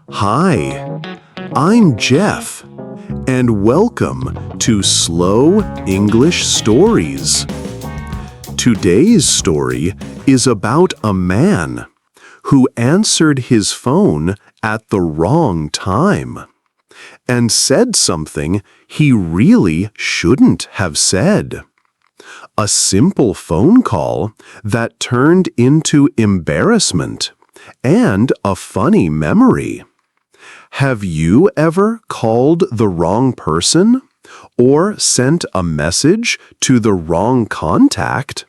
Hi, I'm Jeff, and welcome to Slow English Stories. Today's story is about a man who answered his phone at the wrong time and said something he really shouldn't have said. A simple phone call that turned into embarrassment and a funny memory. Have you ever called the wrong person or sent a message to the wrong contact?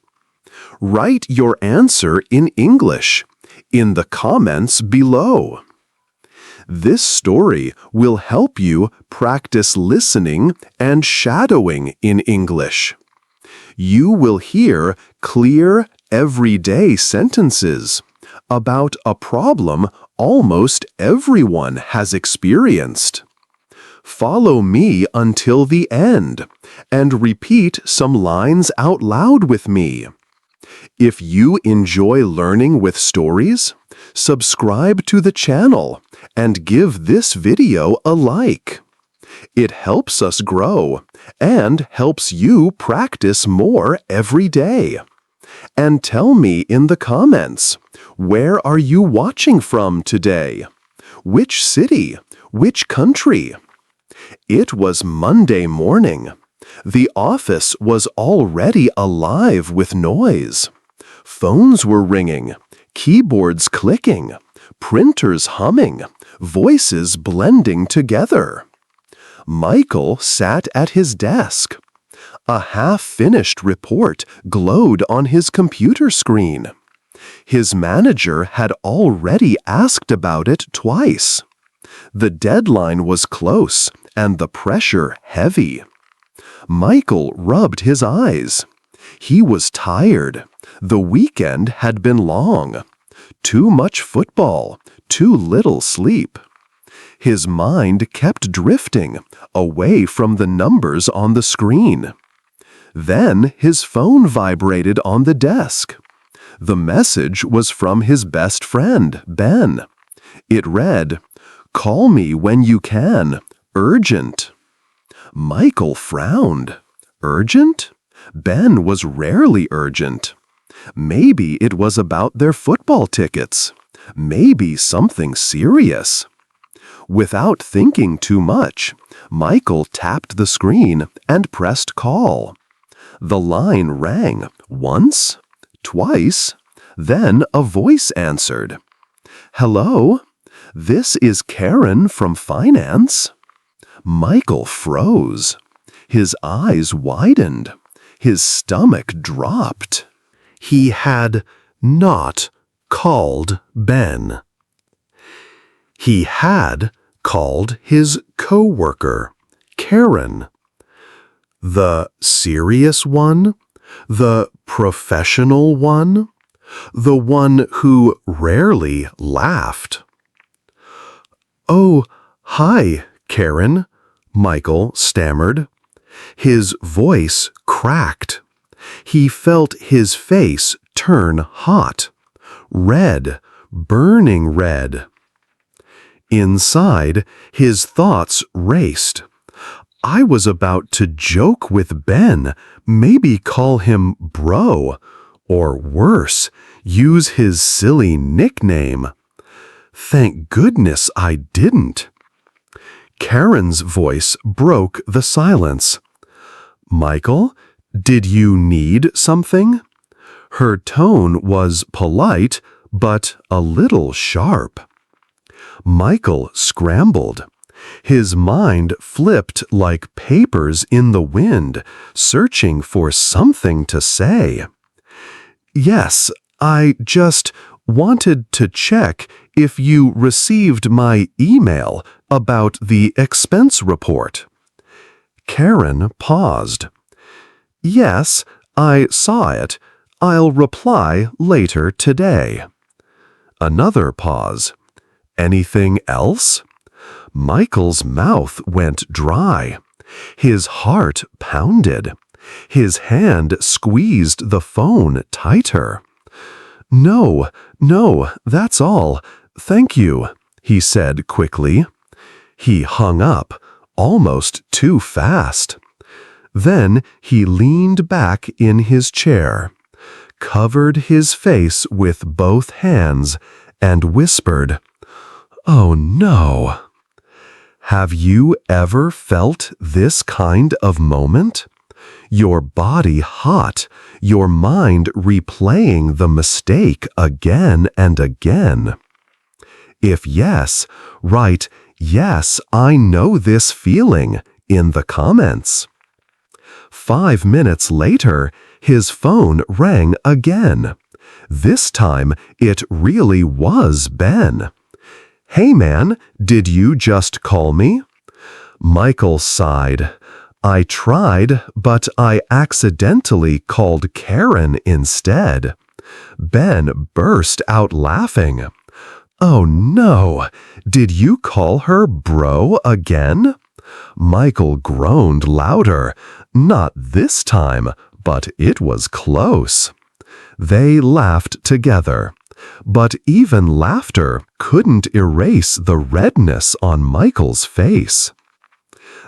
Write your answer in English in the comments below. This story will help you practice listening and shadowing in English. You will hear clear, everyday sentences about a problem almost everyone has experienced. Follow me until the end and repeat some lines out loud with me. If you enjoy learning with stories, subscribe to the channel and give this video a like. It helps us grow and helps you practice more every day. And tell me in the comments, where are you watching from today? Which city? Which country? It was Monday morning. The office was already alive with noise. Phones were ringing, keyboards clicking, printers humming, voices blending together. Michael sat at his desk. A half-finished report glowed on his computer screen. His manager had already asked about it twice. The deadline was close and the pressure heavy. Michael rubbed his eyes. He was tired. The weekend had been long. Too much football, too little sleep. His mind kept drifting away from the numbers on the screen. Then his phone vibrated on the desk. The message was from his best friend, Ben. It read, "Call me when you can. Urgent." Michael frowned. Urgent? Ben was rarely urgent. Maybe it was about their football tickets. Maybe something serious. Without thinking too much, Michael tapped the screen and pressed call. The line rang once, twice, then a voice answered. "Hello, this is Karen from Finance." Michael froze. His eyes widened. His stomach dropped. He had not called Ben. He had called his coworker, Karen. The serious one? The professional one? The one who rarely laughed? "Oh, hi, Karen," Michael stammered. His voice cracked. He felt his face turn hot, red, burning red. Inside, his thoughts raced. I was about to joke with Ben, maybe call him bro, or worse, use his silly nickname. Thank goodness I didn't. Karen's voice broke the silence. "Michael, did you need something?" Her tone was polite, but a little sharp. Michael scrambled. His mind flipped like papers in the wind, searching for something to say. "Yes, I just wanted to check if you received my email about the expense report." Karen paused. "Yes, I saw it. I'll reply later today." Another pause. "Anything else?" Michael's mouth went dry. His heart pounded. His hand squeezed the phone tighter. No, no, that's all. Thank you, he said quickly. He hung up, almost too fast. Then he leaned back in his chair, covered his face with both hands, and whispered, "Oh no." Have you ever felt this kind of moment? Your body hot, your mind replaying the mistake again and again. If yes, write, "Yes, I know this feeling," in the comments. 5 minutes later, his phone rang again. This time, it really was Ben. "Hey man, did you just call me?" Michael sighed. "I tried, but I accidentally called Karen instead." Ben burst out laughing. "Oh no, did you call her bro again?" Michael groaned louder. Not this time, but it was close. They laughed together. But even laughter couldn't erase the redness on Michael's face.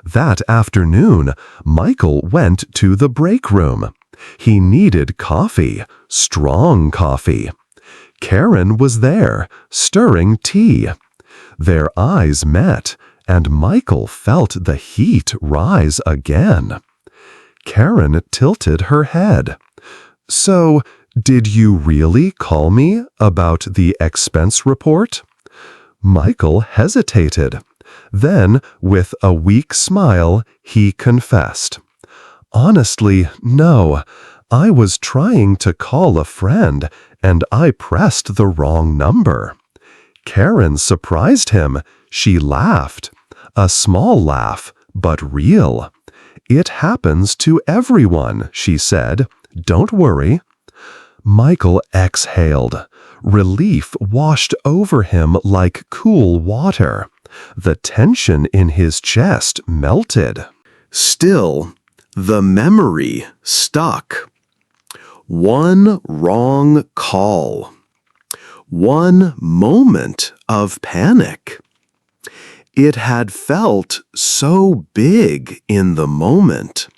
That afternoon, Michael went to the break room. He needed coffee, strong coffee. Karen was there, stirring tea. Their eyes met, and Michael felt the heat rise again. Karen tilted her head. "So, did you really call me about the expense report?" Michael hesitated. Then, with a weak smile, he confessed, "Honestly, no. I was trying to call a friend, and I pressed the wrong number." Karen surprised him. She laughed. A small laugh, but real. "It happens to everyone," she said. "Don't worry." Michael exhaled. Relief washed over him like cool water. The tension in his chest melted. Still, the memory stuck. One wrong call. One moment of panic. It had felt so big in the moment.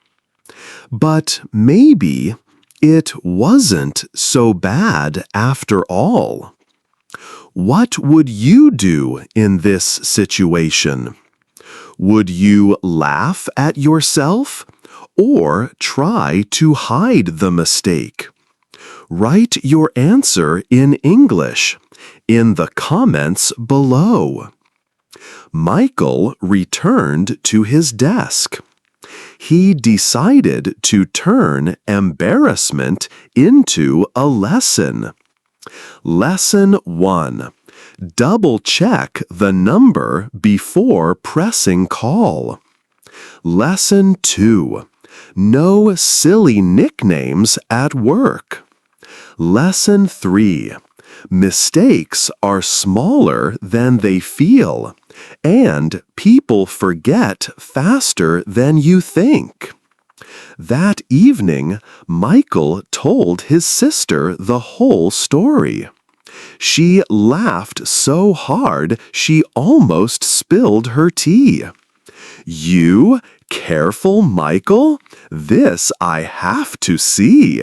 But maybe it wasn't so bad after all. What would you do in this situation? Would you laugh at yourself or try to hide the mistake? Write your answer in English in the comments below. Michael returned to his desk. He decided to turn embarrassment into a lesson. Lesson 1. Double-check the number before pressing call. Lesson 2. No silly nicknames at work. Lesson 3. Mistakes are smaller than they feel, and people forget faster than you think. That evening, Michael told his sister the whole story. She laughed so hard she almost spilled her tea. "You? Careful, Michael? This I have to see."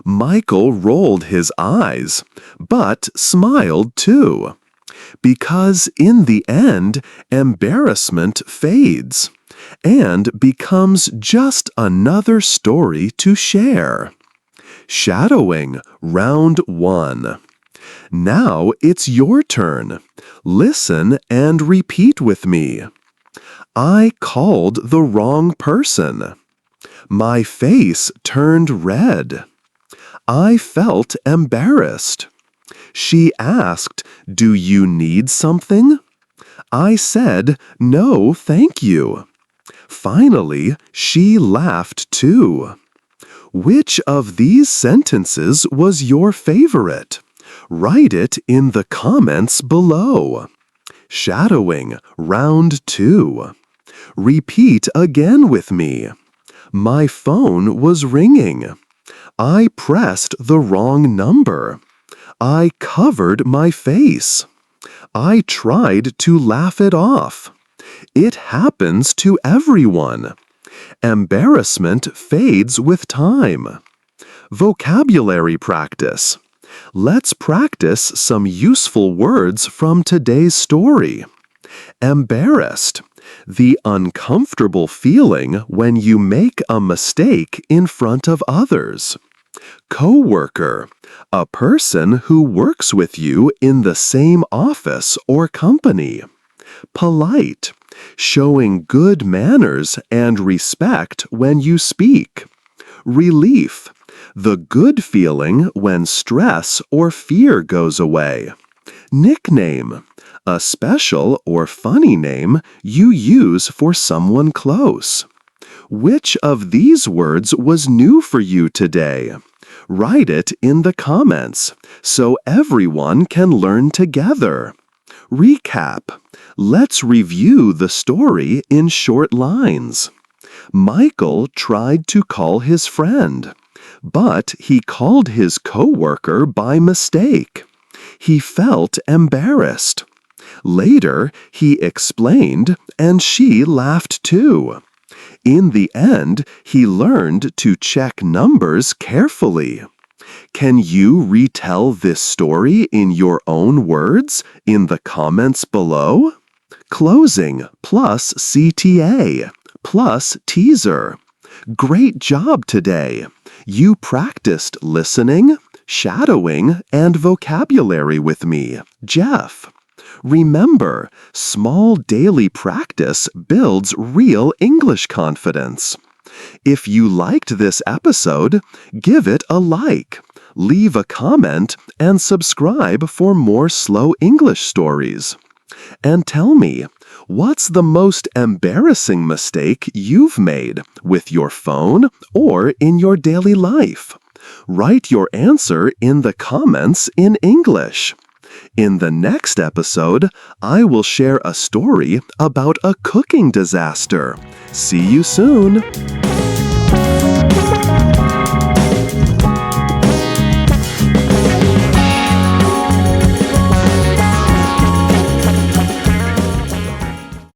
Michael rolled his eyes, but smiled too. Because in the end, embarrassment fades and becomes just another story to share. Shadowing, round 1. Now it's your turn. Listen and repeat with me. I called the wrong person. My face turned red. I felt embarrassed. She asked, "Do you need something?" I said, "No, thank you." Finally, she laughed too. Which of these sentences was your favorite? Write it in the comments below. Shadowing, round 2. Repeat again with me. My phone was ringing. I pressed the wrong number. I covered my face. I tried to laugh it off. It happens to everyone. Embarrassment fades with time. Vocabulary practice. Let's practice some useful words from today's story. Embarrassed. The uncomfortable feeling when you make a mistake in front of others. Coworker. A person who works with you in the same office or company. Polite. Showing good manners and respect when you speak. Relief. The good feeling when stress or fear goes away. Nickname. A special or funny name you use for someone close. Which of these words was new for you today? Write it in the comments so everyone can learn together. Recap. Let's review the story in short lines. Michael tried to call his friend, but he called his coworker by mistake. He felt embarrassed. Later, he explained, and she laughed too. In the end, he learned to check numbers carefully. Can you retell this story in your own words in the comments below? Closing plus CTA plus teaser. Great job today! You practiced listening, shadowing, and vocabulary with me, Jeff. Remember, small daily practice builds real English confidence. If you liked this episode, give it a like, leave a comment, and subscribe for more slow English stories. And tell me, what's the most embarrassing mistake you've made with your phone or in your daily life? Write your answer in the comments in English. In the next episode, I will share a story about a cooking disaster. See you soon!